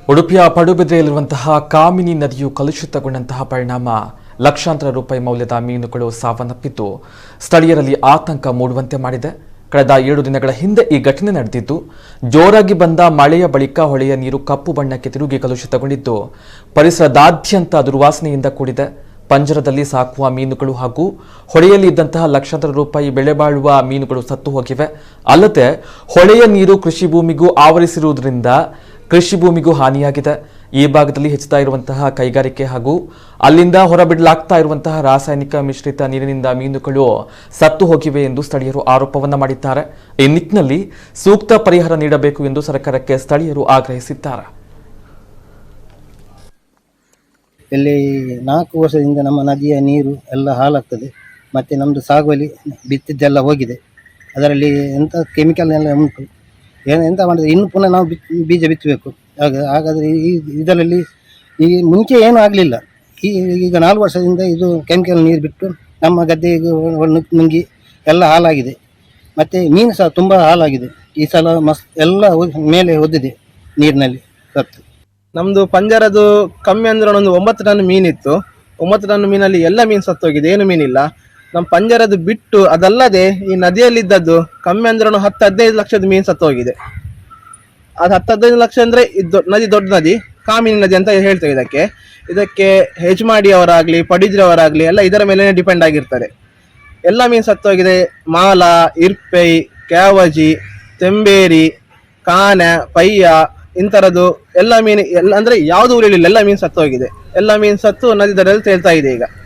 ಉಡುಪಿಯ ಪಡುಬಿದ್ರೆಯಲ್ಲಿರುವಂತಹ ಕಾಮಿನಿ ನದಿಯು ಕಲುಷಿತಗೊಂಡಂತಹ ಪರಿಣಾಮ ಲಕ್ಷಾಂತರ ರೂಪಾಯಿ ಮೌಲ್ಯದ ಮೀನುಗಳು ಸಾವನ್ನಪ್ಪಿದ್ದು ಸ್ಥಳೀಯರಲ್ಲಿ ಆತಂಕ ಮೂಡುವಂತೆ ಮಾಡಿದೆ. ಕಳೆದ 7 ದಿನಗಳ ಹಿಂದೆ ಈ ಘಟನೆ ನಡೆದಿದ್ದು, ಜೋರಾಗಿ ಬಂದ ಮಳೆಯ ಬಳಿಕ ಹೊಳೆಯ ನೀರು ಕಪ್ಪು ಬಣ್ಣಕ್ಕೆ ತಿರುಗಿ ಕಲುಷಿತಗೊಂಡಿದ್ದು ಪರಿಸರದಾದ್ಯಂತ ದುರ್ವಾಸನೆಯಿಂದ ಕೂಡಿದೆ. ಪಂಜರದಲ್ಲಿ ಸಾಕುವ ಮೀನುಗಳು ಹಾಗೂ ಹೊಳೆಯಲ್ಲಿ ಇದ್ದಂತಹ ಲಕ್ಷಾಂತರ ರೂಪಾಯಿ ಬೆಲೆ ಬಾಳುವ ಮೀನುಗಳು ಸತ್ತು ಹೋಗಿವೆ. ಅಲ್ಲದೆ ಹೊಳೆಯ ನೀರು ಕೃಷಿ ಭೂಮಿಗೂ ಆವರಿಸಿರುವುದರಿಂದ ಕೃಷಿ ಭೂಮಿಗೂ ಹಾನಿಯಾಗಿದೆ. ಈ ಭಾಗದಲ್ಲಿ ಹೆಚ್ಚುತ್ತಾ ಇರುವಂತಹ ಕೈಗಾರಿಕೆ ಹಾಗೂ ಅಲ್ಲಿಂದ ಹೊರಬಿಡಲಾಗ್ತಾ ಇರುವಂತಹ ರಾಸಾಯನಿಕ ಮಿಶ್ರಿತ ನೀರಿನಿಂದ ಮೀನುಗಳು ಸತ್ತು ಹೋಗಿವೆ ಎಂದು ಸ್ಥಳೀಯರು ಆರೋಪವನ್ನ ಮಾಡಿದ್ದಾರೆ. ಈ ನಿಟ್ಟಿನಲ್ಲಿ ಸೂಕ್ತ ಪರಿಹಾರ ನೀಡಬೇಕು ಎಂದು ಸರ್ಕಾರಕ್ಕೆ ಸ್ಥಳೀಯರು ಆಗ್ರಹಿಸಿದ್ದಾರೆ. ಇಲ್ಲಿ 4 ವರ್ಷದಿಂದ ನಮ್ಮ ನದಿಯ ನೀರು ಎಲ್ಲ ಹಾಳಾಗ್ತದೆ. ಮತ್ತು ನಮ್ಮದು ಸಾಗುವಳಿ ಬಿತ್ತಿದ್ದೆಲ್ಲ ಹೋಗಿದೆ. ಅದರಲ್ಲಿ ಎಂಥ ಕೆಮಿಕಲ್ ಎಲ್ಲ ಉಂಟು. ಎಂತ ಮಾಡಿದ್ರೆ ಇನ್ನು ಪುನಃ ನಾವು ಬೀಜ ಬಿತ್ತಬೇಕು. ಹಾಗಾದರೆ ಇದರಲ್ಲಿ ಈ ಮುಂಚೆ ಏನೂ ಆಗಲಿಲ್ಲ. ಈಗ 4 ವರ್ಷದಿಂದ ಇದು ಕೆಮಿಕಲ್ ನೀರು ಬಿಟ್ಟು ನಮ್ಮ ಗದ್ದೆಗೆ ನುಂಗಿ ಎಲ್ಲ ಹಾಳಾಗಿದೆ. ಮತ್ತು ಮೀನು ಸಹ ತುಂಬ ಹಾಳಾಗಿದೆ. ಈ ಸಲ ಎಲ್ಲ ಮೇಲೆ ಒದ್ದಿದೆ ನೀರಿನಲ್ಲಿ ಸತ್ತು. ನಮ್ಮದು ಪಂಜರದು ಕಮ್ಮಿ ಅಂದ್ರೆ ಒಂದು 9 ಟನ್ ಮೀನಿತ್ತು. 9 ಟನ್ ಮೀನಲ್ಲಿ ಎಲ್ಲ ಮೀನು ಸತ್ತೋಗಿದೆ, ಏನು ಮೀನಿಲ್ಲ. ನಮ್ಮ ಪಂಜರದು ಬಿಟ್ಟು ಅದಲ್ಲದೆ ಈ ನದಿಯಲ್ಲಿದ್ದದ್ದು ಕಮ್ಮಿ ಅಂದ್ರೆ 10-15 ಲಕ್ಷದ ಮೀನು ಸತ್ತೋಗಿದೆ. ಅದು 10-15 ಲಕ್ಷ ಅಂದರೆ ಇದು ನದಿ ದೊಡ್ಡ ನದಿ, ಕಾಮಿನಿ ನದಿ ಅಂತ ಹೇಳ್ತೇವೆ. ಇದಕ್ಕೆ ಹೆಜ್ಮಾಡಿ ಅವರಾಗಲಿ ಪಡಿದ್ರೆ ಅವರಾಗಲಿ ಎಲ್ಲ ಇದರ ಮೇಲೆ ಡಿಪೆಂಡ್ ಆಗಿರ್ತಾರೆ. ಎಲ್ಲ ಮೀನು ಸತ್ತೋಗಿದೆ. ಮಾಲ, ಇರ್ಪೈ, ಕ್ಯಾವಜಿ, ತೆಂಬೇರಿ, ಕಾನ, ಪಯ್ಯ ಇಂಥರದ್ದು ಎಲ್ಲ ಮೀನು ಎಲ್ಲ ಅಂದರೆ ಯಾವುದು ಉಳಿಲಿಲ್ಲ. ಎಲ್ಲ ಮೀನು ಸತ್ತೋಗಿದೆ. ಎಲ್ಲ ಮೀನು ಸತ್ತು ನದಿ ದಡದಲ್ಲಿ ತೇಲ್ತಾ ಇದೆ ಈಗ.